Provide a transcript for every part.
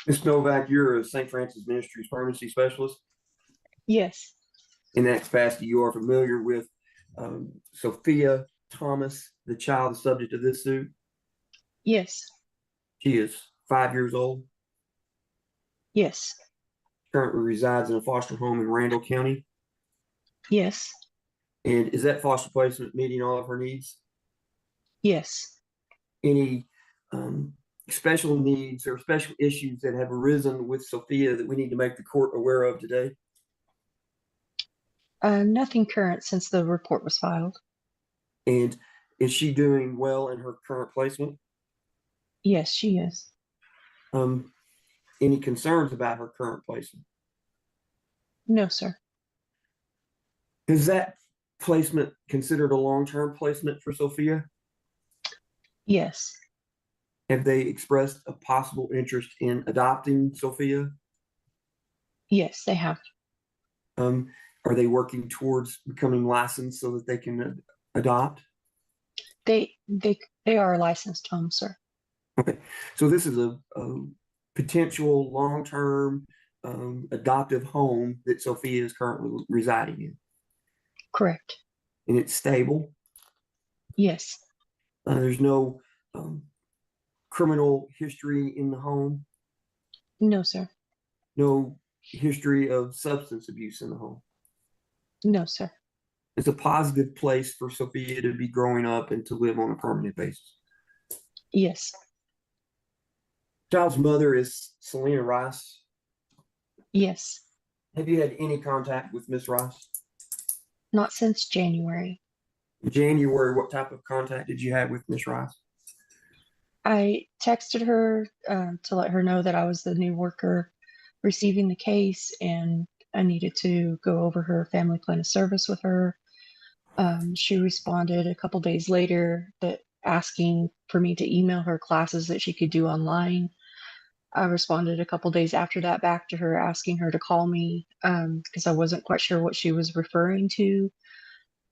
Ms. Novak, you're a St. Francis Ministries Pharmacy Specialist. Yes. In that capacity, you are familiar with Sophia Thomas, the child subject of this suit. Yes. She is 5 years old, Yes. currently resides in a foster home in Randall County. Yes. And is that foster placement meeting all of her needs? Yes. Any special needs or special issues that have arisen with Sophia that we need to make the court aware of today? Nothing current since the report was filed. And is she doing well in her current placement? Yes, she is. Any concerns about her current placement? No, sir. Is that placement considered a long-term placement for Sophia? Yes. Have they expressed a possible interest in adopting Sophia? Yes, they have. Are they working towards becoming licensed so that they can adopt? They are a licensed home, sir. Okay, so this is a potential long-term adoptive home that Sophia is currently residing in. Correct. And it's stable? Yes. There's no criminal history in the home? No, sir. No history of substance abuse in the home? No, sir. It's a positive place for Sophia to be growing up and to live on a permanent basis. Yes. Child's mother is Selena Rice. Yes. Have you had any contact with Miss Rice? Not since January. In January, what type of contact did you have with Miss Rice? I texted her to let her know that I was the new worker receiving the case and I needed to go over her family plan of service with her. She responded a couple days later that asking for me to email her classes that she could do online. I responded a couple days after that back to her asking her to call me because I wasn't quite sure what she was referring to,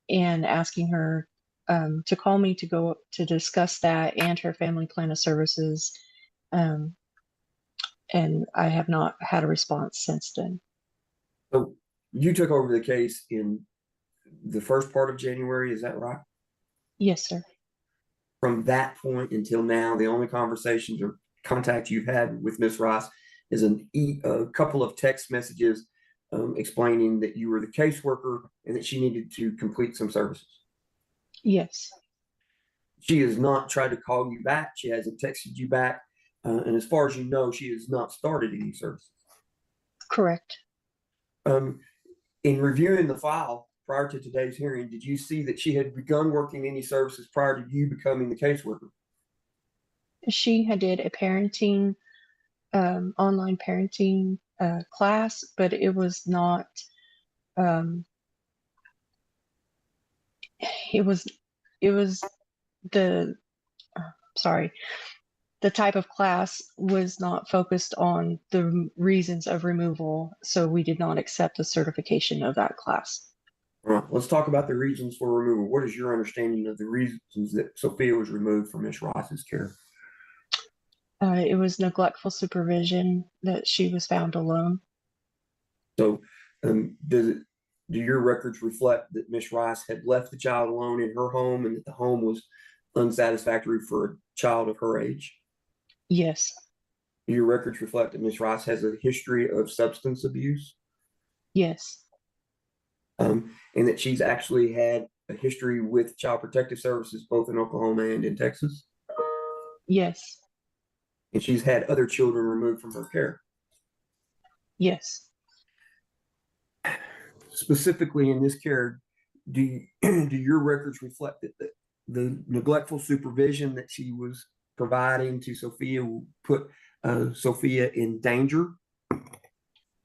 and asking her to call me to go to discuss that and her family plan of services. And I have not had a response since then. So you took over the case in the first part of January, is that right? Yes, sir. From that point until now, the only conversations or contact you've had with Miss Rice is a couple of text messages explaining that you were the caseworker and that she needed to complete some services. Yes. She has not tried to call you back. She hasn't texted you back. And as far as you know, she has not started any services. Correct. In reviewing the file prior to today's hearing, did you see that she had begun working any services prior to you becoming the caseworker? She had did a parenting, online parenting class, but it was not, it was the, sorry, the type of class was not focused on the reasons of removal, so we did not accept the certification of that class. All right, let's talk about the reasons for removal. What is your understanding of the reasons that Sophia was removed from Ms. Rice's care? It was neglectful supervision that she was found alone. So do your records reflect that Ms. Rice had left the child alone in her home and that the home was unsatisfactory for a child of her age? Yes. Do your records reflect that Ms. Rice has a history of substance abuse? Yes. And that she's actually had a history with Child Protective Services both in Oklahoma and in Texas? Yes. And she's had other children removed from her care? Yes. Specifically in this care, do your records reflect that the neglectful supervision that she was providing to Sophia will put Sophia in danger?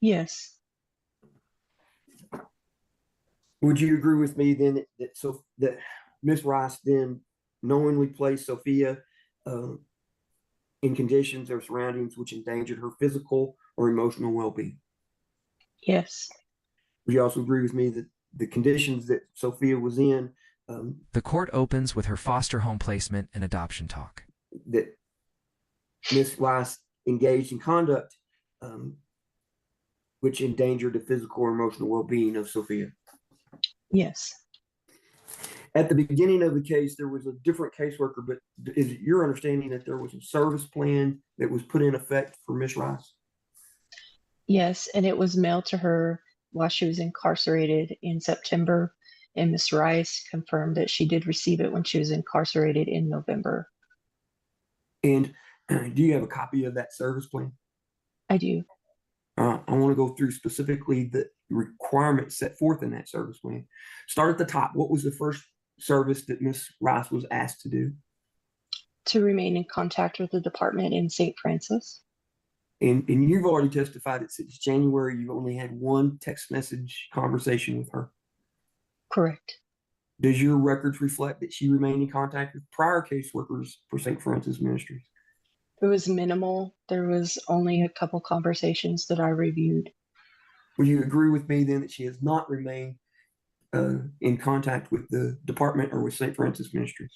Yes. Would you agree with me then that Ms. Rice then knowingly placed Sophia in conditions or surroundings which endangered her physical or emotional well-being? Yes. Would you also agree with me that the conditions that Sophia was in? The court opens with her foster home placement and adoption talk. That Ms. Rice engaged in conduct which endangered the physical or emotional well-being of Sophia. Yes. At the beginning of the case, there was a different caseworker, but is it your understanding that there was a service plan that was put in effect for Miss Rice? Yes, and it was mailed to her while she was incarcerated in September, and Miss Rice confirmed that she did receive it when she was incarcerated in November. And do you have a copy of that service plan? I do. I want to go through specifically the requirements set forth in that service plan. Start at the top. What was the first service that Miss Rice was asked to do? To remain in contact with the department in St. Francis. And you've already testified that since January, you've only had one text message conversation with her. Correct. Does your records reflect that she remained in contact with prior caseworkers for St. Francis Ministries? It was minimal. There was only a couple conversations that I reviewed. Would you agree with me then that she has not remained in contact with the department or with St. Francis Ministries?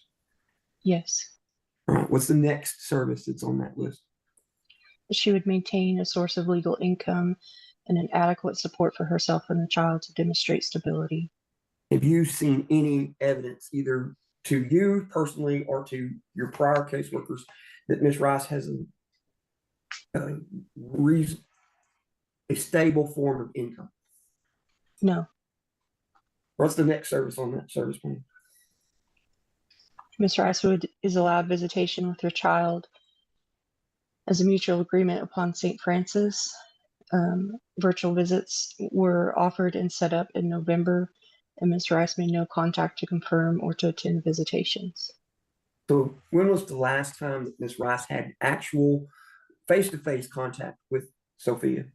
Yes. All right. What's the next service that's on that list? She would maintain a source of legal income and an adequate support for herself and the child to demonstrate stability. Have you seen any evidence, either to you personally or to your prior caseworkers, that Ms. Rice has a stable form of income? No. What's the next service on that service plan? Ms. Rice is allowed visitation with her child as a mutual agreement upon St. Francis. Virtual visits were offered and set up in November, and Ms. Rice made no contact to confirm or to attend visitations. So when was the last time that Ms. Rice had actual face-to-face contact with Sophia?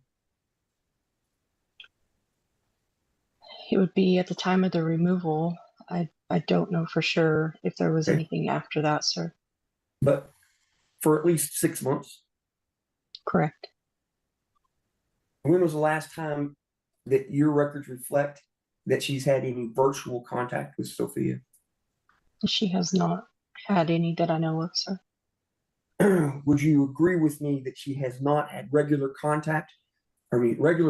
It would be at the time of the removal. I don't know for sure if there was anything after that, sir. But for at least 6 months? Correct. When was the last time that your records reflect that she's had any virtual contact with Sophia? She has not had any that I know of, sir. Would you agree with me that she has not had regular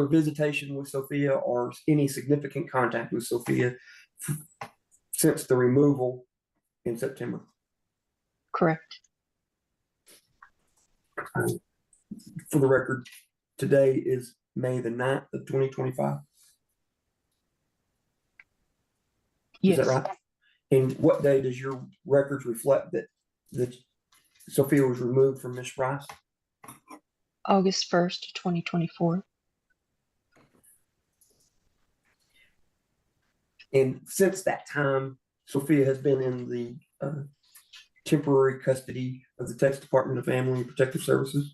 visitation with Sophia or any significant contact with Sophia since the removal in September? Correct. For the record, today is May the 9th of 2025. Yes. Is that right? And what day does your records reflect that Sophia was removed from Miss Rice? August 1st, 2024. And since that time, Sophia has been in the temporary custody of the Texas Department of Family and Protective Services?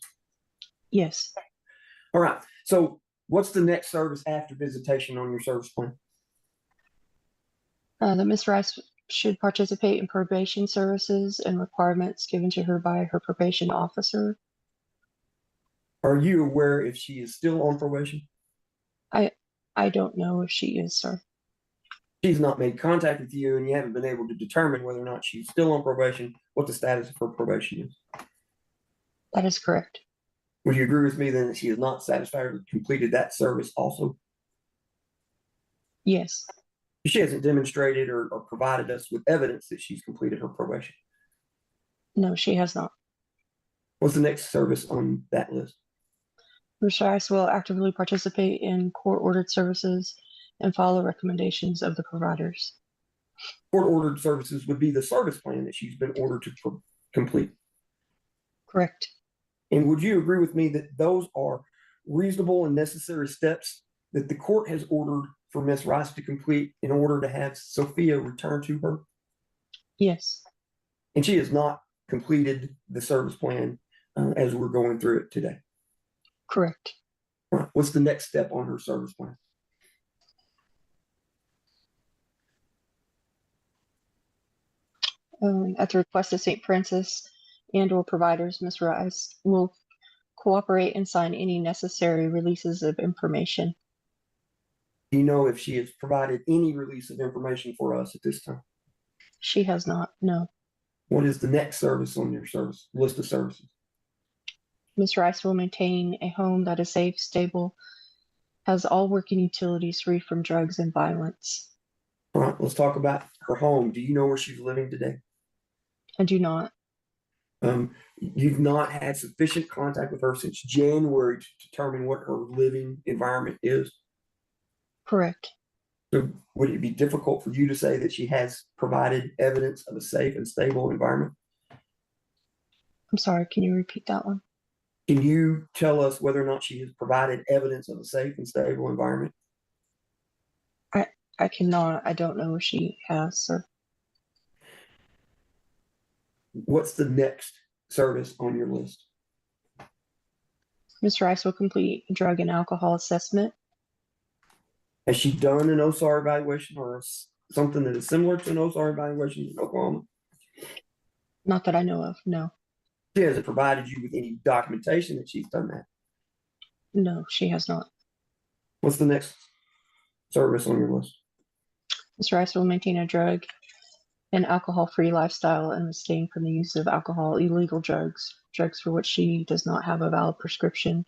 Yes. All right. So what's the next service after visitation on your service plan? That Ms. Rice should participate in probation services and requirements given to her by her probation officer. Are you aware if she is still on probation? I don't know if she is, sir. She's not made contact with you and you haven't been able to determine whether or not she's still on probation, what the status of her probation is. That is correct. Would you agree with me then that she has not satisfactorily completed that service also? Yes. She hasn't demonstrated or provided us with evidence that she's completed her probation. No, she has not. What's the next service on that list? Ms. Rice will actively participate in court-ordered services and follow recommendations of the providers. Court-ordered services would be the service plan that she's been ordered to complete. Correct. And would you agree with me that those are reasonable and necessary steps that the court has ordered for Ms. Rice to complete in order to have Sophia return to her? Yes. And she has not completed the service plan as we're going through it today. Correct. All right. What's the next step on her service plan? At the request of St. Francis and/or providers, Ms. Rice will cooperate and sign any necessary releases of information. Do you know if she has provided any release of information for us at this time? She has not, no. What is the next service on your service list of services? Ms. Rice will maintain a home that is safe, stable, has all working utilities free from drugs and violence. All right, let's talk about her home. Do you know where she's living today? I do not. You've not had sufficient contact with her since January to determine what her living environment is. Correct. So would it be difficult for you to say that she has provided evidence of a safe and stable environment? I'm sorry, can you repeat that one? Can you tell us whether or not she has provided evidence of a safe and stable environment? I cannot. I don't know if she has, sir. What's the next service on your list? Ms. Rice will complete drug and alcohol assessment. Has she done an OSAR evaluation or something that is similar to an OSAR evaluation in Oklahoma? Not that I know of, no. She hasn't provided you with any documentation that she's done that. No, she has not. What's the next service on your list? Ms. Rice will maintain a drug and alcohol-free lifestyle and abstain from the use of alcohol, illegal drugs for which she does not have a valid prescription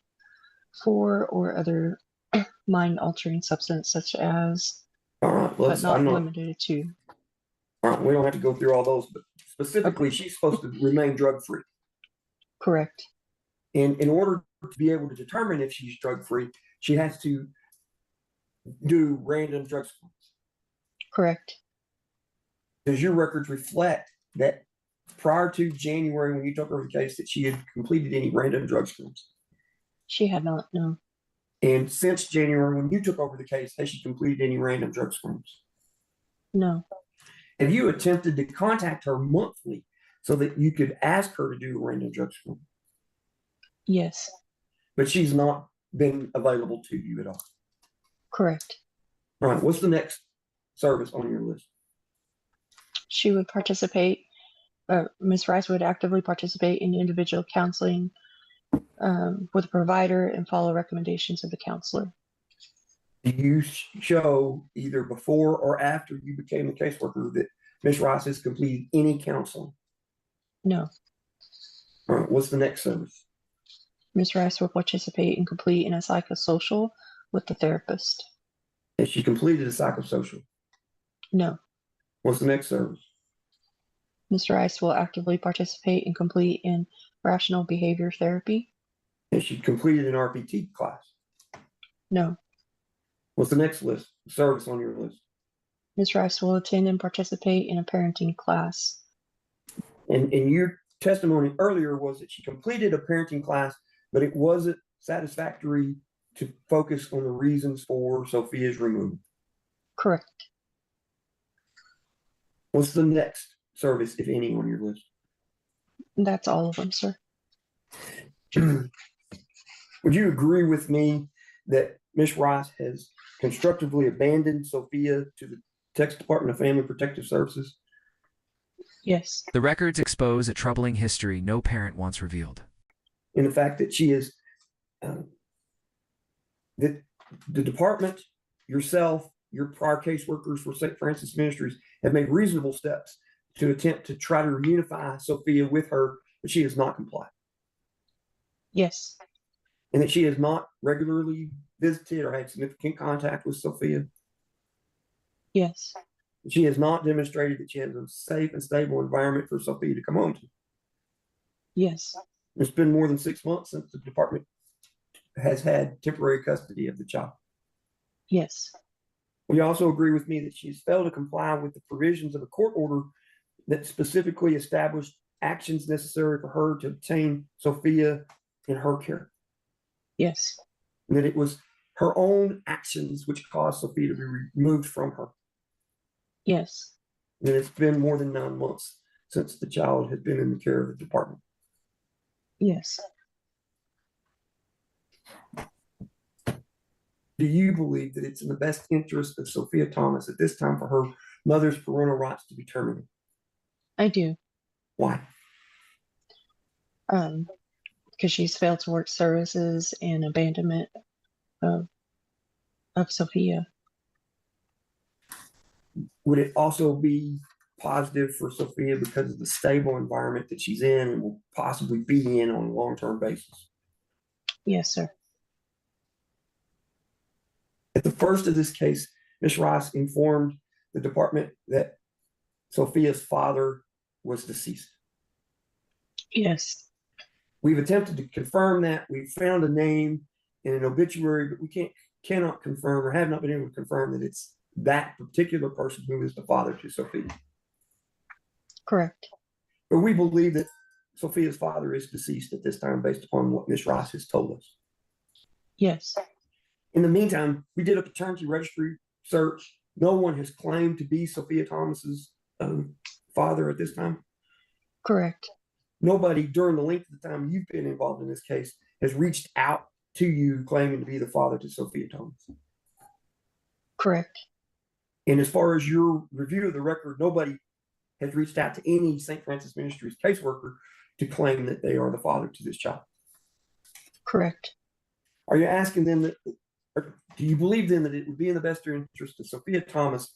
for, or other mind-altering substance such as, All right, but not limited to. All right, we don't have to go through all those, but specifically, she's supposed to remain drug-free. Correct. And in order to be able to determine if she's drug-free, she has to do random drug screens. Correct. Does your records reflect that prior to January, when you took over the case, that she had completed any random drug screens? She had not, no. And since January, when you took over the case, has she completed any random drug screens? No. Have you attempted to contact her monthly so that you could ask her to do a random drug screen? Yes. But she's not been available to you at all. Correct. All right, what's the next service on your list? She would participate, Ms. Rice would actively participate in individual counseling with a provider and follow recommendations of the counselor. Do you show either before or after you became a caseworker that Ms. Rice has completed any counseling? No. All right, what's the next service? Ms. Rice will participate and complete in a psychosocial with the therapist. Has she completed a psychosocial? No. What's the next service? Ms. Rice will actively participate and complete in rational behavior therapy. Has she completed an RPT class? No. What's the next service on your list? Ms. Rice will attend and participate in a parenting class. And your testimony earlier was that she completed a parenting class, but it wasn't satisfactory to focus on the reasons for Sophia's removal. Correct. What's the next service, if any, on your list? That's all of them, sir. Would you agree with me that Ms. Rice has constructively abandoned Sophia to the Texas Department of Family Protective Services? Yes. The records expose a troubling history no parent wants revealed. In the fact that she is, that the department, yourself, your prior caseworkers for St. Francis Ministries have made reasonable steps to attempt to try to reunify Sophia with her, but she has not complied. Yes. And that she has not regularly visited or had significant contact with Sophia. Yes. She has not demonstrated that she has a safe and stable environment for Sophia to come home to. Yes. It's been more than 6 months since the department has had temporary custody of the child. Yes. Will you also agree with me that she has failed to comply with the provisions of a court order that specifically established actions necessary for her to obtain Sophia in her care? Yes. And that it was her own actions which caused Sophia to be removed from her. Yes. And it's been more than 9 months since the child has been in the care of the department. Yes. Do you believe that it's in the best interest of Sophia Thomas at this time for her mother's parental rights to be terminated? I do. Why? Because she's failed to work services and abandonment of Sophia. Would it also be positive for Sophia because of the stable environment that she's in and will possibly be in on a long-term basis? Yes, sir. At the first of this case, Ms. Rice informed the department that Sophia's father was deceased. Yes. We've attempted to confirm that. We've found a name in an obituary, but we cannot confirm or have not been able to confirm that it's that particular person who is the father to Sophia. Correct. But we believe that Sophia's father is deceased at this time based upon what Ms. Rice has told us. Yes. In the meantime, we did a paternity registry search. No one has claimed to be Sophia Thomas's father at this time. Correct. Nobody during the length of the time you've been involved in this case has reached out to you claiming to be the father to Sophia Thomas. Correct. And as far as your review of the record, nobody has reached out to any St. Francis Ministries caseworker to claim that they are the father to this child. Correct. Are you asking them that, or do you believe then that it would be in the best interest of Sophia Thomas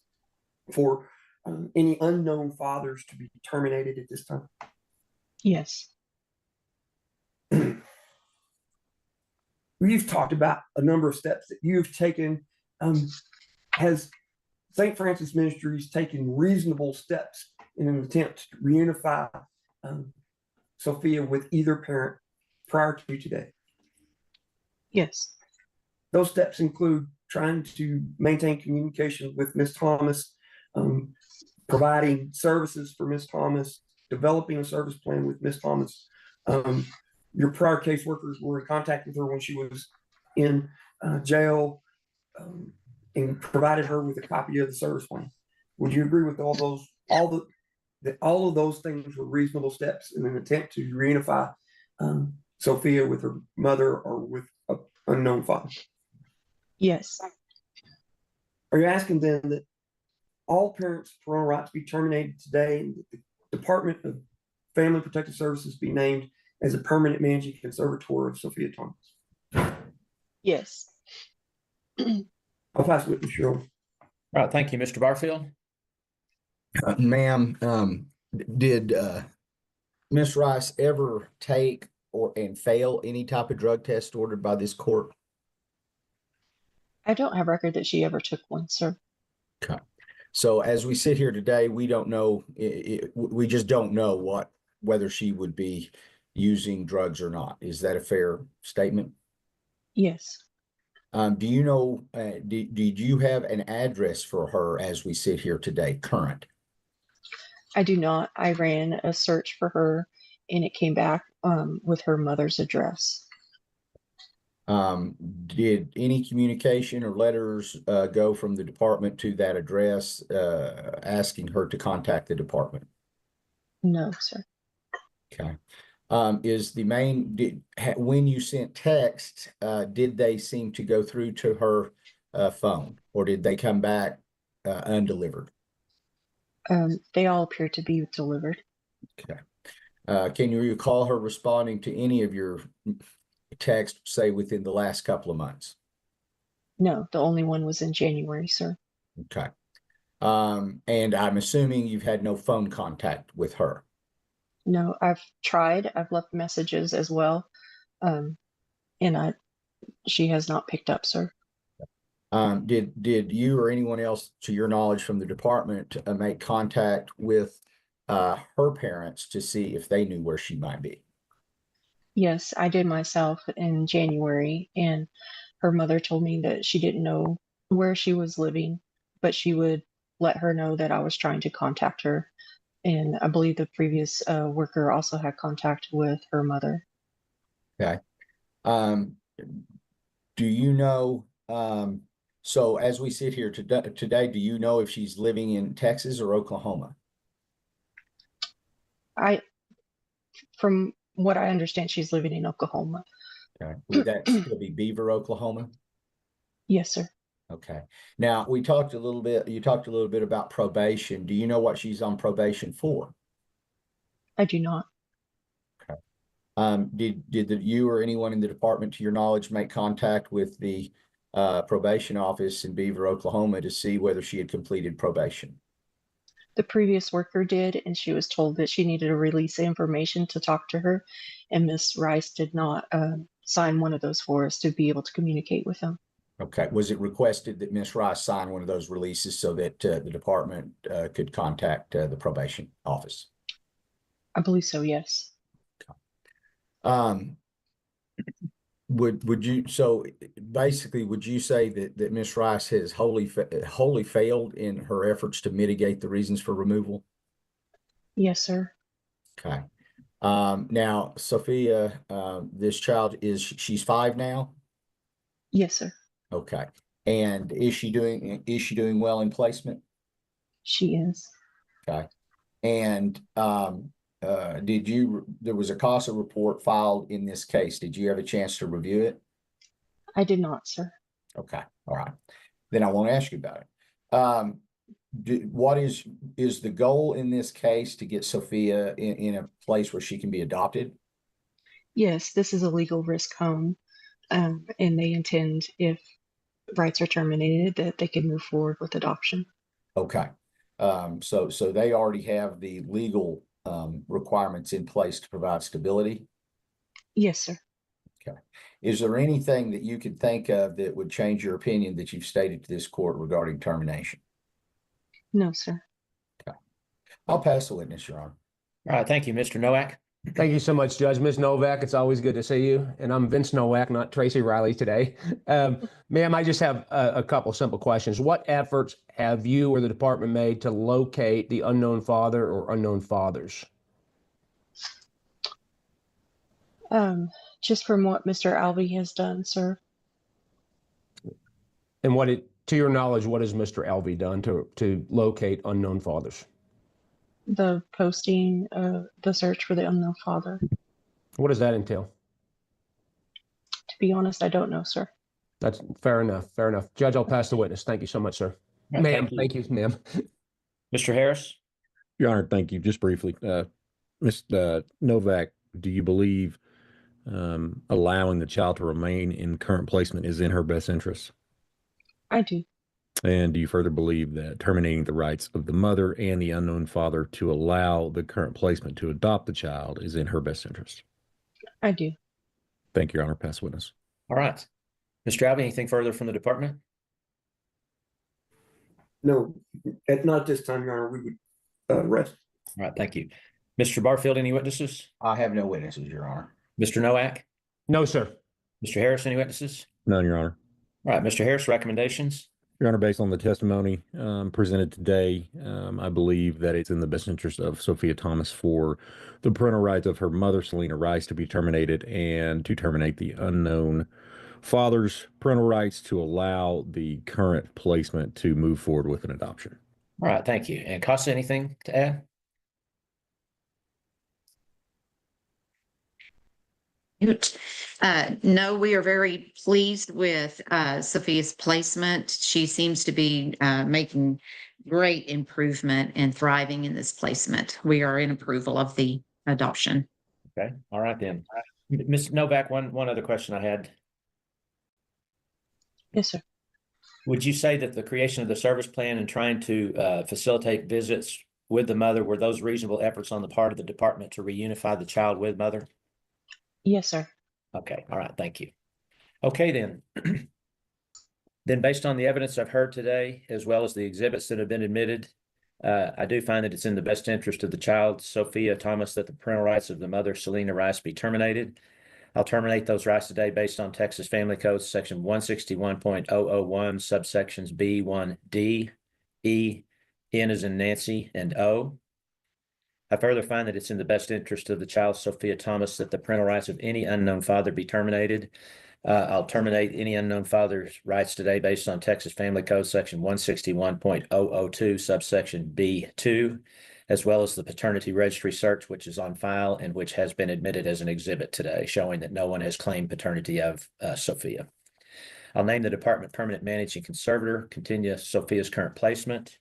for any unknown fathers to be terminated at this time? Yes. We've talked about a number of steps that you've taken. Has St. Francis Ministries taken reasonable steps in an attempt to reunify Sophia with either parent prior to today? Yes. Those steps include trying to maintain communication with Ms. Thomas, providing services for Ms. Thomas, developing a service plan with Ms. Thomas. Your prior caseworkers were in contact with her when she was in jail and provided her with a copy of the service plan. Would you agree with all of those things were reasonable steps in an attempt to reunify Sophia with her mother or with an unknown father? Yes. Are you asking then that all parents' parental rights be terminated today and that the Department of Family Protective Services be named as a permanent managing conservator of Sophia Thomas? Yes. I'll pass it to Cheryl. All right, thank you, Mr. Barfield. Ma'am, did Ms. Rice ever take and fail any type of drug test ordered by this court? I don't have record that she ever took one, sir. Okay. So as we sit here today, we don't know, we just don't know whether she would be using drugs or not. Is that a fair statement? Yes. Do you know, did you have an address for her as we sit here today, current? I do not. I ran a search for her and it came back with her mother's address. Did any communication or letters go from the department to that address asking her to contact the department? No, sir. Okay. Is the main, when you sent texts, did they seem to go through to her phone, or did they come back undelivered? They all appear to be delivered. Okay. Can you recall her responding to any of your texts, say within the last couple of months? No, the only one was in January, sir. Okay. And I'm assuming you've had no phone contact with her. No, I've tried. I've left messages as well. And she has not picked up, sir. Did you or anyone else, to your knowledge from the department, make contact with her parents to see if they knew where she might be? Yes, I did myself in January, and her mother told me that she didn't know where she was living, but she would let her know that I was trying to contact her. And I believe the previous worker also had contact with her mother. Okay. Do you know, so as we sit here today, do you know if she's living in Texas or Oklahoma? From what I understand, she's living in Oklahoma. Okay. Would that still be Beaver, Oklahoma? Yes, sir. Okay. Now, you talked a little bit about probation. Do you know what she's on probation for? I do not. Okay. Did you or anyone in the department, to your knowledge, make contact with the probation office in Beaver, Oklahoma to see whether she had completed probation? The previous worker did, and she was told that she needed to release information to talk to her, and Miss Rice did not sign one of those for us to be able to communicate with them. Okay, was it requested that Ms. Rice sign one of those releases so that the department could contact the probation office? I believe so, yes. Would you, so basically, would you say that Ms. Rice has wholly failed in her efforts to mitigate the reasons for removal? Yes, sir. Okay. Now, Sophia, this child she's 5 now? Yes, sir. Okay. And is she doing well in placement? She is. Okay. And there was a CASA report filed in this case. Did you have a chance to review it? I did not, sir. Okay. All right. Then I want to ask you about it. What is the goal in this case to get Sophia in a place where she can be adopted? Yes, this is a legal risk home, and they intend, if rights are terminated, that they can move forward with adoption. Okay. So they already have the legal requirements in place to provide stability? Yes, sir. Okay. Is there anything that you could think of that would change your opinion that you've stated to this court regarding termination? No, sir. Okay. I'll pass the witness, Your Honor. All right, thank you, Mr. Nowak. Thank you so much, Judge. Ms. Novak, it's always good to see you. And I'm Vince Nowak, not Tracy Riley today. Ma'am, I just have a couple simple questions. What efforts have you or the department made to locate the unknown father or unknown fathers? Just from what Mr. Alvey has done, sir. And to your knowledge, what has Mr. Alvey done to locate unknown fathers? The posting, the search for the unknown father. What does that entail? To be honest, I don't know, sir. That's fair enough. Fair enough. Judge, I'll pass the witness. Thank you so much, sir. All right, Ma'am, thank you, ma'am. Mr. Harris? Your Honor, thank you. Just briefly, Ms. Novak, do you believe allowing the child to remain in current placement is in her best interest? I do. And do you further believe that terminating the rights of the mother and the unknown father to allow the current placement to adopt the child is in her best interest? I do. Thank you, Your Honor. Pass witness. All right. Mr. Alvey, anything further from the department? No, not this time, Your Honor. We would rest. All right, thank you. Mr. Barfield, any witnesses? I have no witnesses, Your Honor. Mr. Nowak? No, sir. Mr. Harris, any witnesses? None, Your Honor. All right, Mr. Harris, recommendations? Your Honor, based on the testimony presented today, I believe that it's in the best interest of Sophia Thomas for the parental rights of her mother, Selena Rice, to be terminated and to terminate the unknown father's parental rights to allow the current placement to move forward with an adoption. All right, thank you. And Casa, anything to add? No, we are very pleased with Sophia's placement. She seems to be making great improvement and thriving in this placement. We are in approval of the adoption. Okay, all right then. Ms. Novak, one other question I had. Yes, sir. Would you say that the creation of the service plan and trying to facilitate visits with the mother, were those reasonable efforts on the part of the department to reunify the child with mother? Yes, sir. Okay, all right, thank you. Okay, then. Then based on the evidence I've heard today, as well as the exhibits that have been admitted, I do find that it's in the best interest of the child, Sophia Thomas, that the parental rights of the mother, Selena Rice, be terminated. I'll terminate those rights today based on Texas Family Code, section 161.001, subsections B1D, E, N as in Nancy, and O. I further find that it's in the best interest of the child, Sophia Thomas, that the parental rights of any unknown father be terminated. I'll terminate any unknown father's rights today based on Texas Family Code, section 161.002, subsection B2, as well as the paternity registry search, which is on file and which has been admitted as an exhibit today, showing that no one has claimed paternity of Sophia. I'll name the department permanent managing conservator, continue Sophia's current placement.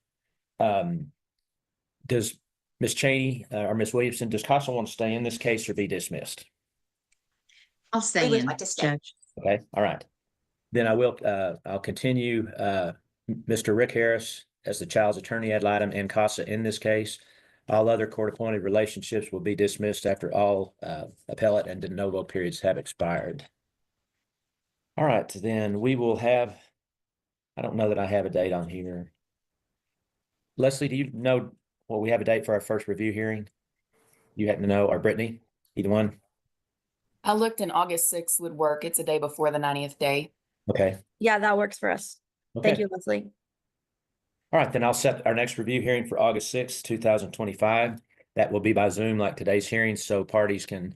Does Ms. Cheney or Ms. Williamson, does Casa want to stay in this case or be dismissed? I'll stay would in, like to stay. Judge. Okay, all right. Then I'll continue Mr. Rick Harris as the child's attorney ad litem and Casa in this case. All other court-appointed relationships will be dismissed after all appellate and de novo periods have expired. All right, then we will have, I don't know that I have a date on here. Leslie, do you know what we have a date for our first review hearing? You happen to know, or Brittany, either one? I looked and August 6th would work. It's a day before the 90th day. Okay. Yeah, that works for us. Okay. Thank you, Leslie. All right, then I'll set our next review hearing for August 6th, 2025. That will be by Zoom like today's hearing, so parties can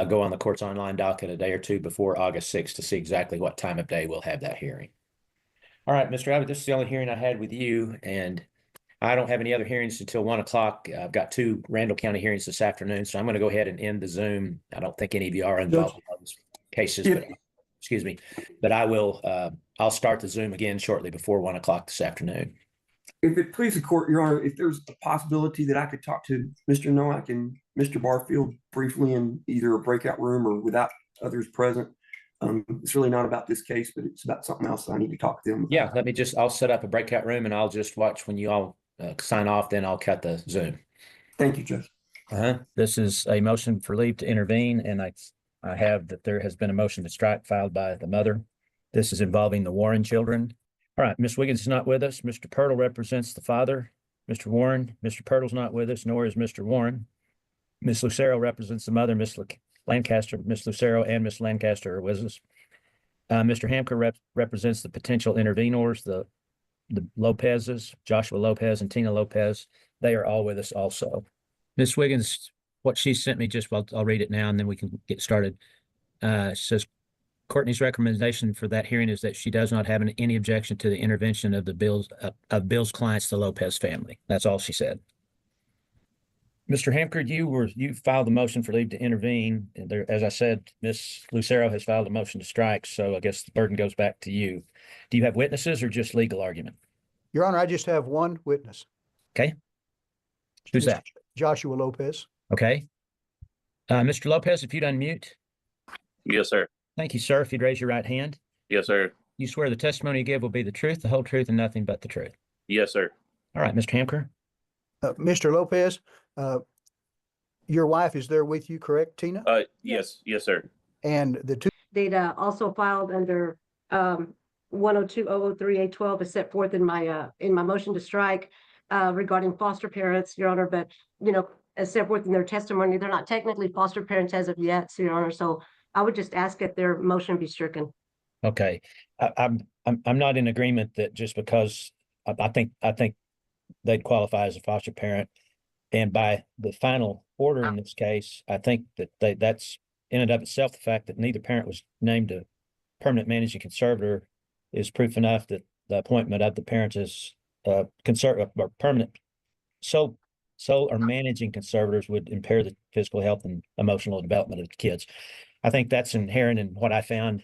go on the court's online docket a day or two before August 6th to see exactly what time of day we'll have that hearing. All right, Mr. Abbott, this is the only hearing I had with you, and I don't have any other hearings until 1 o'clock. I've got 2 Randall County hearings this afternoon, so I'm going to go ahead and end the Zoom. I don't think any of you are involved in those cases, but excuse me, but I will, I'll start the Zoom again shortly before 1 o'clock this afternoon. If it pleases the court, Your Honor, if there's a possibility that I could talk to Mr. Nowak and Mr. Barfield briefly in either a breakout room or without others present. It's really not about this case, but it's about something else that I need to talk to them about. Yeah, I'll set up a breakout room and I'll just watch when you all sign off, then I'll cut the Zoom. Thank you, Judge. This is a motion for leave to intervene, and I have that there has been a motion to strike filed by the mother. This is involving the Warren children. All right, Ms. Wiggins is not with us. Mr. Pirtle represents the father. Mr. Warren, Mr. Pirtle's not with us, nor is Mr. Warren. Ms. Lucero represents the mother, Ms. Lancaster, Ms. Lucero and Ms. Lancaster are with us. Mr. Hamker represents the potential intervenors, the Lopezes, Joshua Lopez and Tina Lopez. They are all with us also. Ms. Wiggins, what she sent me, I'll read it now and then we can get started. Says, Courtney's recommendation for that hearing is that she does not have any objection to the intervention of Bill's clients, the Lopez family. That's all she said. Mr. Hamker, you filed a motion for leave to intervene. And there, as I said, Ms. Lucero has filed a motion to strike. So I guess the burden goes back to you. Do you have witnesses or just legal argument? Your Honor, I just have one witness. Okay. Who's that? Joshua Lopez. Okay. Mr. Lopez, if you'd unmute. Yes, sir. Thank you, sir. If you'd raise your right hand. Yes, sir. You swear the testimony you give will be the truth, the whole truth, and nothing but the truth. Yes, sir. All right, Mr. Hamker. Mr. Lopez, your wife is there with you, correct, Tina? Yes, sir. And the two data also filed under 102-003-A12 is set forth in my motion to strike regarding foster parents, Your Honor, but as set forth in their testimony, they're not technically foster parents as of yet, so Your Honor. So I would just ask that their motion be stricken. Okay. I'm not in agreement that just because I think they'd qualify as a foster parent. And by the final order in this case, I think that that's in and of itself, the fact that neither parent was named a permanent managing conservator is proof enough that the appointment of the parents as or permanent sole or managing conservators would impair the physical health and emotional development of the kids. I think that's inherent in what I found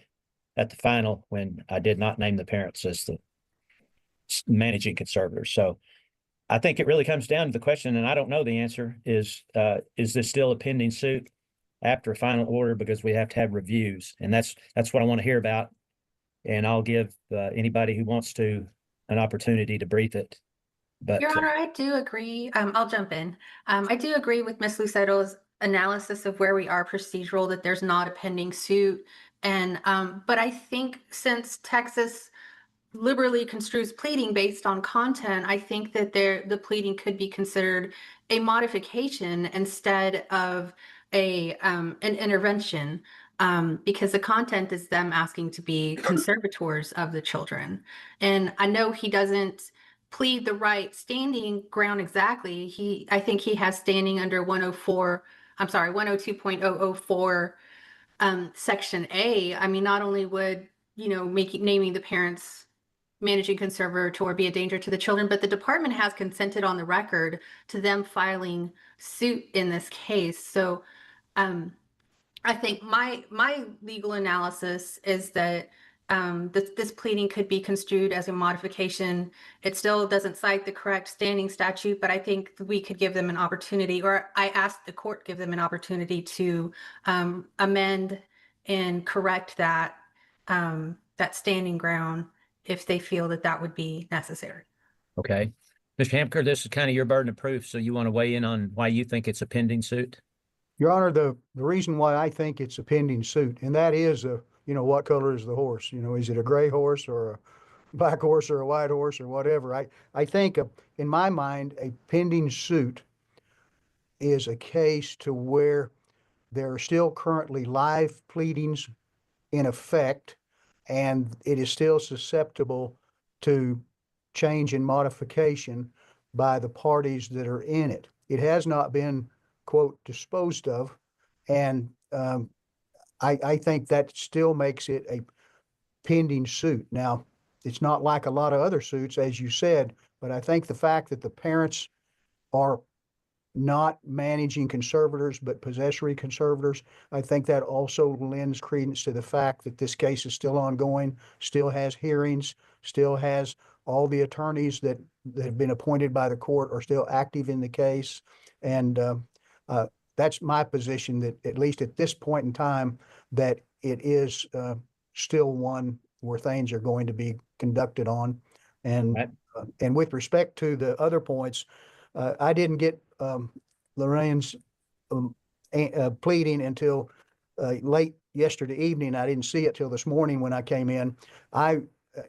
at the final when I did not name the parents as the managing conservators. So I think it really comes down to the question, and I don't know the answer, is this still a pending suit after a final order? Because we have to have reviews, and that's what I want to hear about. And I'll give anybody who wants to an opportunity to brief it. But Your Honor, I do agree. I'll jump in. I do agree with Ms. Lucero's analysis of where we are procedural, that there's not a pending suit. And but I think since Texas liberally construes pleading based on content, I think that the pleading could be considered a modification instead of an intervention, because the content is them asking to be conservators of the children. And I know he doesn't plead the right standing ground exactly. I think he has standing under 102.004 section A. I mean, not only would naming the parents managing conservator be a danger to the children, but the department has consented on the record to them filing suit in this case. So I think my legal analysis is that this pleading could be construed as a modification. It still doesn't cite the correct standing statute, but I think we could give them an opportunity, or I asked the court give them an opportunity to amend and correct that standing ground if they feel that would be necessary. okay. Mr. Hamker, this is kind of your burden of proof. So you want to weigh in on why you think it's a pending suit? Your Honor, the reason why I think it's a pending suit, and that is what color is the horse? Is it a gray horse or a black horse or a white horse or whatever? I think in my mind, a pending suit is a case to where there are still currently live pleadings in effect, and it is still susceptible to change and modification by the parties that are in it. It has not been, quote, disposed of, and I think that still makes it a pending suit. Now, it's not like a lot of other suits, as you said, but I think the fact that the parents are not managing conservators, but possessory conservators, I think that also lends credence to the fact that this case is still ongoing, still has hearings, still has all the attorneys that have been appointed by the court are still active in the case. And that's my position, that at least at this point in time, that it is still one where things are going to be conducted on. And Right. And with respect to the other points, I didn't get Lorraine's pleading until late yesterday evening. I didn't see it till this morning when I came in.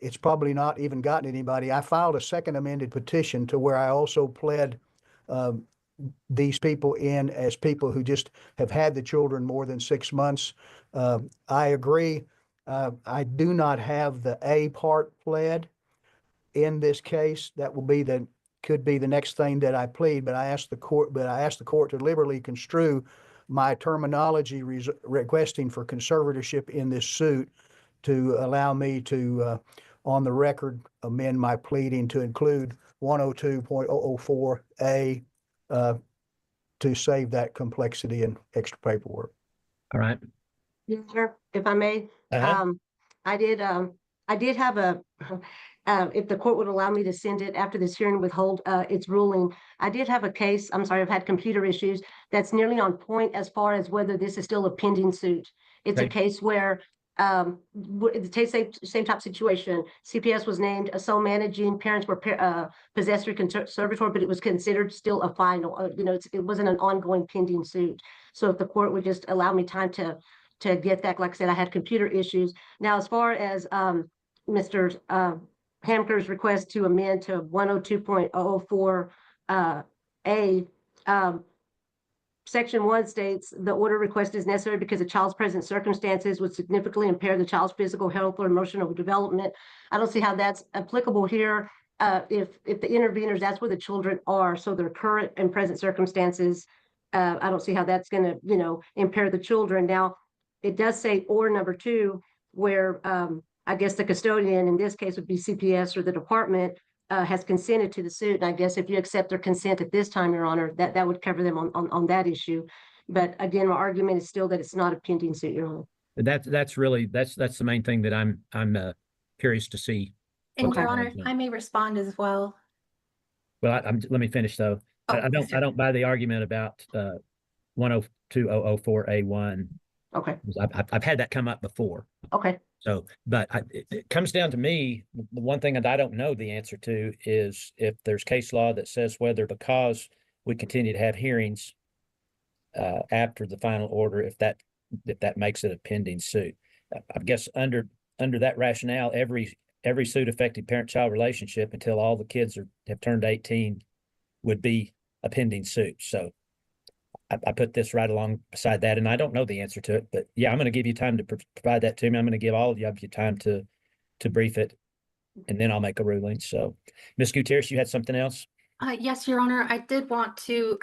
It's probably not even gotten anybody. I filed a second amended petition to where I also pled these people in as people who just have had the children more than 6 months. I agree. I do not have the A part pled in this case. That could be the next thing that I plead, but I asked the court to liberally construe my terminology requesting for conservatorship in this suit to allow me to, on the record, amend my pleading to include 102.004A to save that complexity and extra paperwork. All right. Yes, sir, if I may, Uh-huh. I did have a, if the court would allow me to send it after this hearing, withhold its ruling. I did have a case, I'm sorry, I've had computer issues, that's nearly on point as far as whether this is still a pending suit. It's a Okay. case where the same type situation. CPS was named a sole managing, parents were possessory conservator, but it was considered still a final, it wasn't an ongoing pending suit. So if the court would just allow me time to get that, like I said, I had computer issues. Now, as far as Mr. Hamker's request to amend to 102.004 A, Section 1 states the order request is necessary because the child's present circumstances would significantly impair the child's physical health or emotional development. I don't see how that's applicable here. If the interveners, that's where the children are, so their current and present circumstances, I don't see how that's going to, impair the children. Now, it does say or number 2, where I guess the custodian in this case would be CPS or the department has consented to the suit. And I guess if you accept their consent at this time, Your Honor, that would cover them on that issue. But again, my argument is still that it's not a pending suit, Your Honor. That's really that's the main thing that I'm curious to see. And what Your they Honor, want. I may respond as well. Well, let me finish though. Oh, I yes, sir. don't buy the argument about 102.004A1. Okay. I've had that come up before. Okay. So, but it comes down to me, the one thing that I don't know the answer to is if there's case law that says whether, because we continue to have hearings after the final order, if that makes it a pending suit. I guess under that rationale, every suit affecting parent-child relationship until all the kids have turned 18 would be a pending suit. So I put this right along beside that, and I don't know the answer to it, but yeah, I'm going to give you time to provide that to me. I'm going to give all of you time to brief it, and then I'll make a ruling. So, Ms. Gutierrez, you had something else? Yes, Your Honor, I did want to,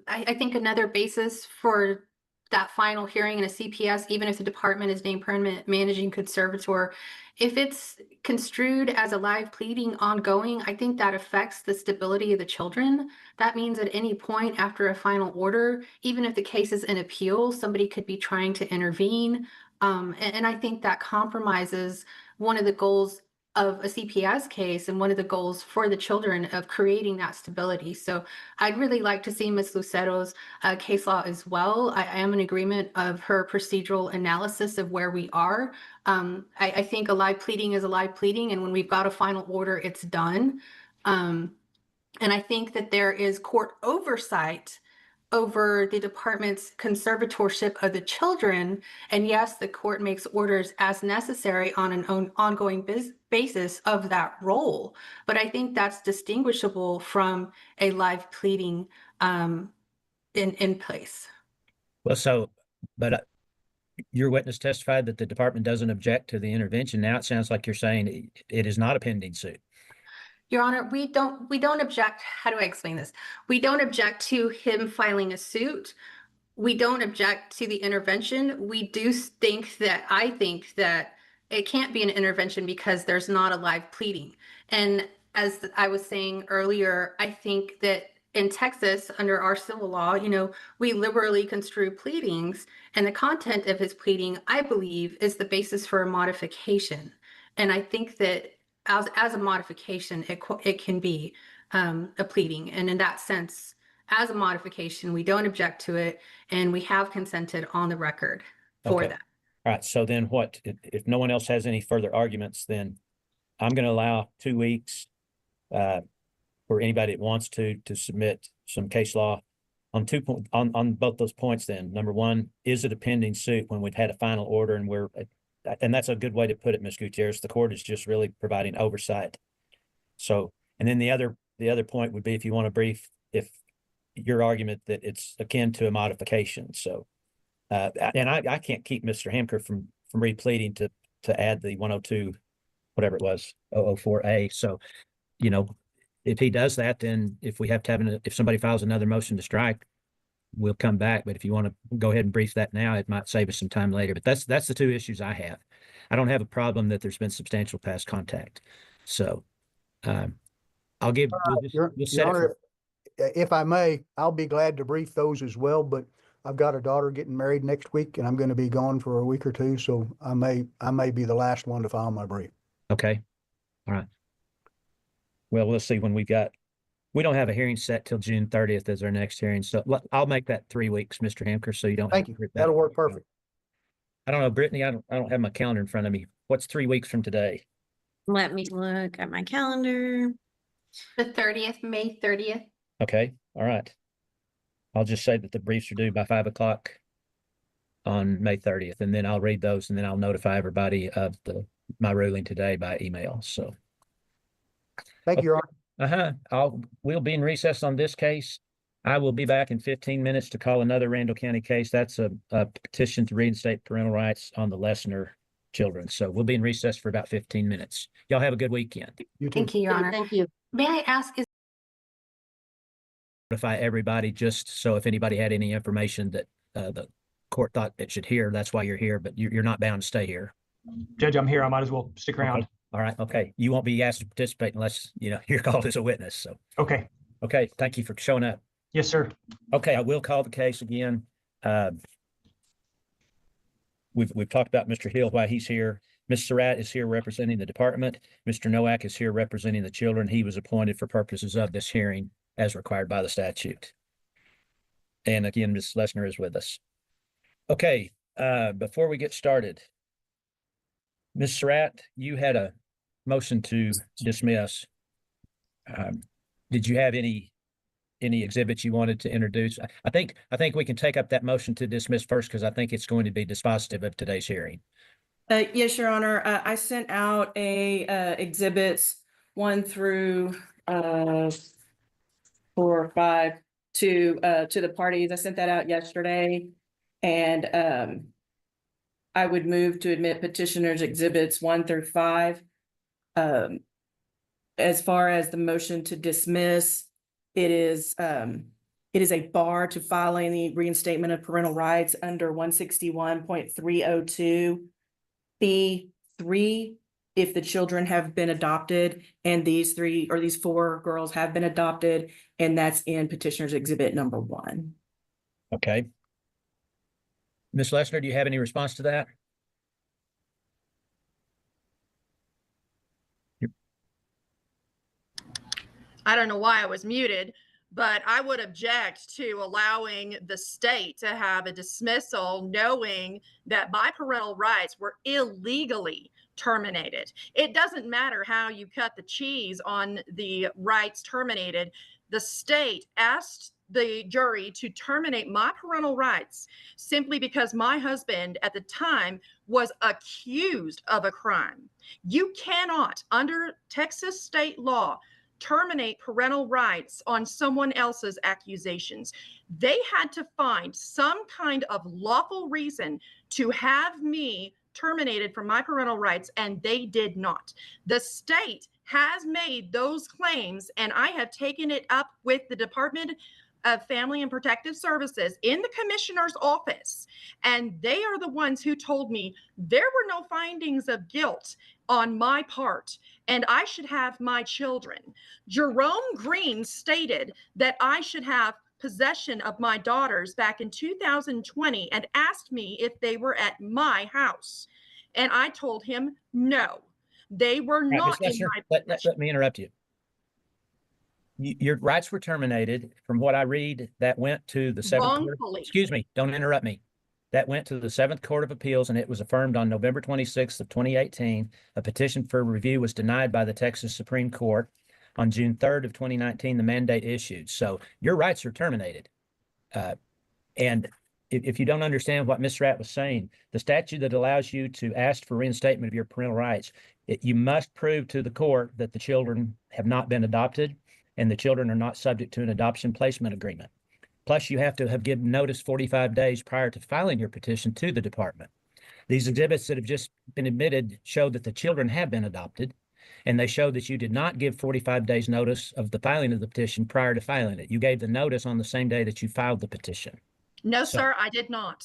I think another basis for that final hearing in a CPS, even if the department is named permanent managing conservator, if it's construed as a live pleading ongoing, I think that affects the stability of the children. That means at any point after a final order, even if the case is in appeal, somebody could be trying to intervene. And I think that compromises one of the goals of a CPS case and one of the goals for the children of creating that stability. So I'd really like to see Ms. Lucero's case law as well. I am in agreement of her procedural analysis of where we are. I think a live pleading is a live pleading, and when we've got a final order, it's done. And I think that there is court oversight over the department's conservatorship of the children. And yes, the court makes orders as necessary on an ongoing basis of that role. But I think that's distinguishable from a live pleading in place. Well, so, but your witness testified that the department doesn't object to the intervention. Now it sounds like you're saying it is not a pending suit. Your Honor, we don't object. How do I explain this? We don't object to him filing a suit. We don't object to the intervention. We do think that, I think that it can't be an intervention because there's not a live pleading. And as I was saying earlier, I think that in Texas, under our civil law, we liberally construe pleadings, and the content of his pleading, I believe, is the basis for a modification. And I think that as a modification, it can be a pleading. And in that sense, as a modification, we don't object to it, and we have consented on the record for Okay. that. All right. So then what, if no one else has any further arguments, then I'm going to allow 2 weeks for anybody that wants to submit some case law on on both those points. Then number one, is it a pending suit when we've had a final order and that's a good way to put it, Ms. Gutierrez. The court is just really providing oversight. So, and then the other point would be if you want to brief if your argument that it's akin to a modification. So, and I can't keep Mr. Hamker from repleading to add the 102, whatever it was, 004A. So, if he does that, then if we have to if somebody files another motion to strike, we'll come back. But if you want to go ahead and brief that now, it might save us some time later. But that's the two issues I have. I don't have a problem that there's been substantial past contact. So, I'll give. Your Honor, if I may, I'll be glad to brief those as well, but I've got a daughter getting married next week and I'm going to be gone for a week or two. So I may be the last one to file my brief. Okay. All right. Well, we'll see when we don't have a hearing set till June 30th as our next hearing. So I'll make that 3 weeks, Mr. Hamker, so you don't. Thank you. That'll work perfect. I don't know, Brittany, I don't have my calendar in front of me. What's 3 weeks from today? Let me look at my calendar. The 30th, May 30th. Okay. All right. I'll just say that the briefs are due by 5 o'clock on May 30th, and then I'll read those and then I'll notify everybody of my ruling today by email. So. Thank you, Your Honor. We'll be in recess on this case. I will be back in 15 minutes to call another Randall County case. That's a petition to reinstate parental rights on the Lessner children. So we'll be in recess for about 15 minutes. Y'all have a good weekend. You too. Thank you, Your Honor. Thank you. May I ask, Notify everybody just so if anybody had any information that the court thought it should hear, that's why you're here, but you're not bound to stay here. Judge, I'm here. I might as well stick around. Okay. All right. Okay. You won't be asked to participate unless, you're called as a witness. So. Okay. Okay. Thank you for showing up. Yes, sir. Okay. I will call the case again. We've talked about Mr. Hill, why he's here. Ms. Surratt is here representing the department. Mr. Nowak is here representing the children. He was appointed for purposes of this hearing as required by the statute. And again, Ms. Lessner is with us. Okay. Before we get started, Ms. Surratt, you had a motion to dismiss. Did you have any exhibits you wanted to introduce? I think we can take up that motion to dismiss first because I think it's going to be dispositive of today's hearing. Yes, Your Honor. I sent out exhibits 1 through 4 or 5 to the parties. I sent that out yesterday, and I would move to admit petitioners exhibits 1 through 5. As far as the motion to dismiss, it is a bar to filing the reinstatement of parental rights under 161.302 B3 if the children have been adopted, and these 4 girls have been adopted, and that's in petitioner's exhibit number 1. Okay. Ms. Lessner, do you have any response to that? I don't know why I was muted, but I would object to allowing the state to have a dismissal knowing that my parental rights were illegally terminated. It doesn't matter how you cut the cheese on the rights terminated. the state asked the jury to terminate my parental rights simply because my husband at the time was accused of a crime. You cannot, under Texas state law, terminate parental rights on someone else's accusations. They had to find some kind of lawful reason to have me terminated from my parental rights, and they did not. The state has made those claims, and I have taken it up with the Department of Family and Protective Services in the commissioner's office, and they are the ones who told me there were no findings of guilt on my part, and I should have my children. Jerome Green stated that I should have possession of my daughters back in 2020 and asked me if they were at my house. And I told him no, they were All right, not Ms. in Lester, my let me interrupt you. Your rights were terminated. From what I read, that went to the seventh court. Wrongfully. Excuse me, don't interrupt me. That went to the Seventh Court of Appeals, and it was affirmed on November 26th of 2018. A petition for review was denied by the Texas Supreme Court. On June 3rd of 2019, the mandate issued. So your rights are terminated. And if you don't understand what Ms. Ratt was saying, the statute that allows you to ask for reinstatement of your parental rights, you must prove to the court that the children have not been adopted and the children are not subject to an adoption placement agreement. Plus, you have to have given notice 45 days prior to filing your petition to the department. These exhibits that have just been admitted show that the children have been adopted, and they show that you did not give 45 days notice of the filing of the petition prior to filing it. You gave the notice on the same day that you filed the petition. No, So- sir, I did not.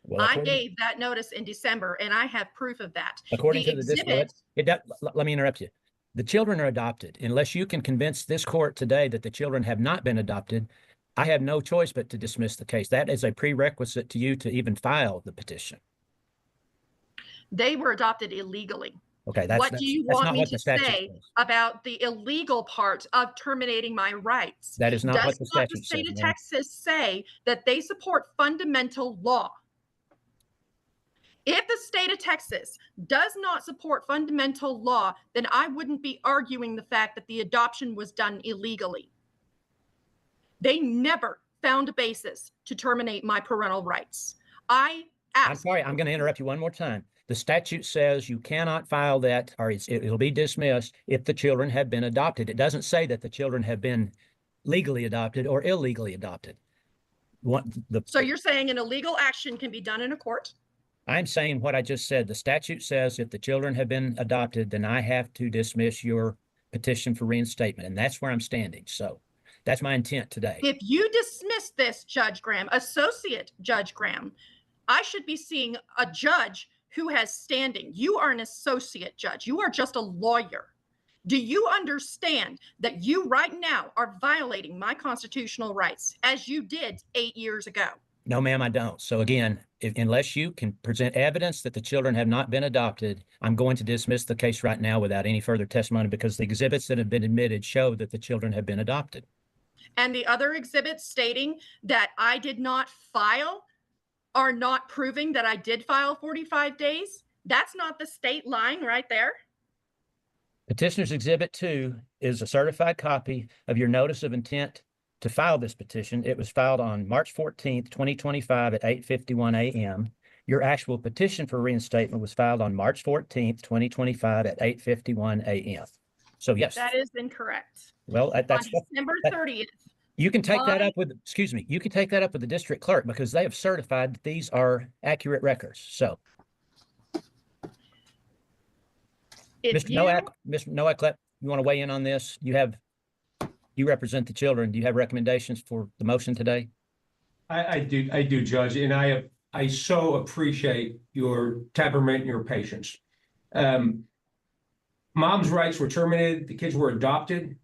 Well, I according- gave that notice in December, and I have proof of that. According The to the exhibit, let me interrupt you. The children are adopted. Unless you can convince this court today that the children have not been adopted, I have no choice but to dismiss the case. That is a prerequisite to you to even file the petition. they were adopted illegally. Okay, What do you that's want not me what to the statute say says. about the illegal part of terminating my rights? That is not Does what the not the statute state says, of ma'am. Texas say that they support fundamental law? If the state of Texas does not support fundamental law, then I wouldn't be arguing the fact that the adoption was done illegally. They never found a basis to terminate my parental rights. I I'm asked. sorry, I'm going to interrupt you one more time. The statute says you cannot file that, or it'll be dismissed if the children have been adopted. It doesn't say that the children have been legally adopted or illegally adopted. So you're saying an illegal action can be done in a court? I'm saying what I just said. The statute says if the children have been adopted, then I have to dismiss your petition for reinstatement, and that's where I'm standing. So that's my intent today. If you dismiss this, Judge Graham, Associate Judge Graham, I should be seeing a judge who has standing. You are an associate judge. You are just a lawyer. Do you understand that you right now are violating my constitutional rights as you did 8 years ago? No, ma'am, I don't. So again, unless you can present evidence that the children have not been adopted, I'm going to dismiss the case right now without any further testimony because the exhibits that have been admitted show that the children have been adopted. And the other exhibits stating that I did not file are not proving that I did file 45 days. That's not the state lying right there. Petitioner's Exhibit 2 is a certified copy of your notice of intent to file this petition. It was filed on March 14th, 2025 at 8:51 a.m. Your actual petition for reinstatement was filed on March 14th, 2025 at 8:51 a.m. So yes. That is incorrect. Well, that's on December 30th. You can take that my- up with, excuse me, you can take that up with the district clerk because they have certified that these are accurate records. So, If Mr. Nowak, you want to weigh in on this? You represent the children. Do you have recommendations for the motion today? I do, Judge, and I so appreciate your temperament and your patience. Mom's rights were terminated. The kids were adopted.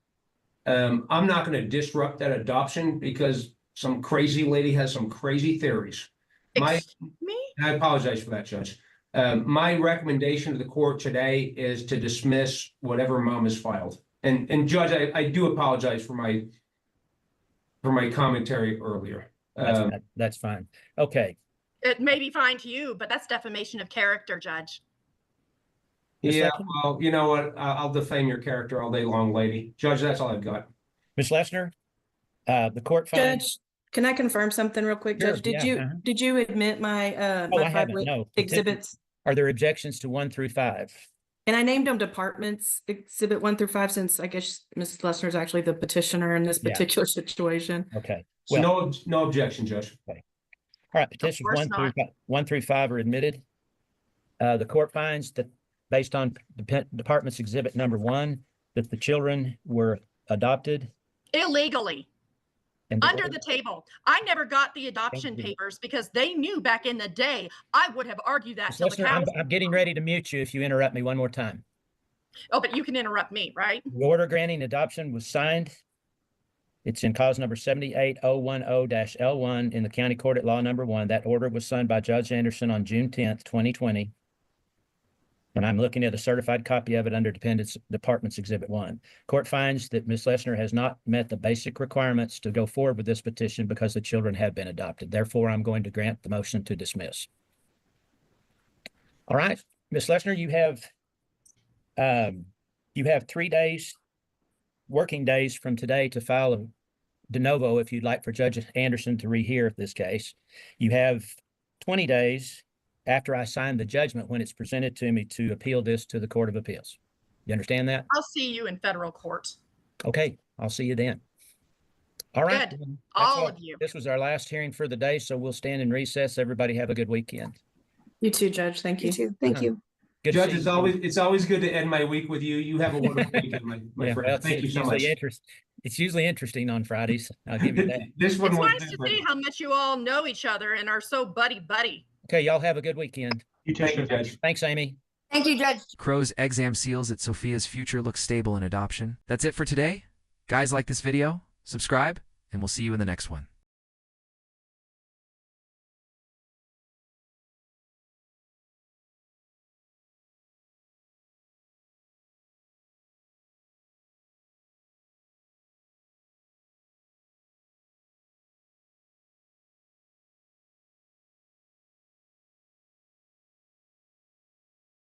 I'm not going to disrupt that adoption because some crazy lady has some crazy theories. Me? I apologize for that, Judge. My recommendation to the court today is to dismiss whatever mom has filed. And Judge, I do apologize for my commentary earlier. That's fine. Okay. It may be fine to you, but that's defamation of character, Judge. Yeah, well, you know what? I'll defame your character all day long, lady. Judge, that's all I've got. Ms. Lessner, The court finds. Judge, can I confirm something real quick, Sure, Judge? Did yeah, you, uh-huh. did you admit my, Oh, my I 5 haven't, no. exhibits? Are there objections to 1 through 5? And I named them departments, exhibit 1 through 5, since I guess Ms. Lessner is actually the petitioner in this Yeah. particular situation. Okay. So no objection, Judge. All right, petitions course 1 through 5 are admitted. The court finds that based on the department's exhibit number 1, that the children were adopted. Illegally. And Under the table. I never got the adoption papers because they knew back in the day I would have argued that till the Listener, I'm cows. getting ready to mute you if you interrupt me one more time. Oh, but you can interrupt me, right? The order granting adoption was signed. It's in cause number 78010-L1 in the county court at law number 1. That order was signed by Judge Anderson on June 10th, 2020. And I'm looking at a certified copy of it under Department's Exhibit 1. Court finds that Ms. Lessner has not met the basic requirements to go forward with this petition because the children have been adopted. Therefore, I'm going to grant the motion to dismiss. All right, Ms. Lessner, you have 3 days, working days from today to file a de novo if you'd like for Judge Anderson to rehear this case. You have 20 days after I sign the judgment when it's presented to me to appeal this to the Court of Appeals. You understand that? I'll see you in federal court. Okay, I'll see you then. All right. Good. That's All of you. This was our last hearing for the day, so we'll stand in recess. Everybody have a good weekend. You too, Judge. Thank you. You too. Thank you. Good to Judge, see it's you. always good to end my week with you. You have a wonderful weekend, my Yeah, friend. well, Thank you it's so much. It's usually interesting on Fridays. I'll give you that. This one It's was nice to see how much you all know each other and are so buddy-buddy. Okay, y'all have a good weekend. You too, Judge. Thanks, Amy. Thank you, Judge. Crow's exam seals that Sophia's future looks stable in adoption. That's it for today. Guys, like this video, subscribe, and we'll see you in the next one.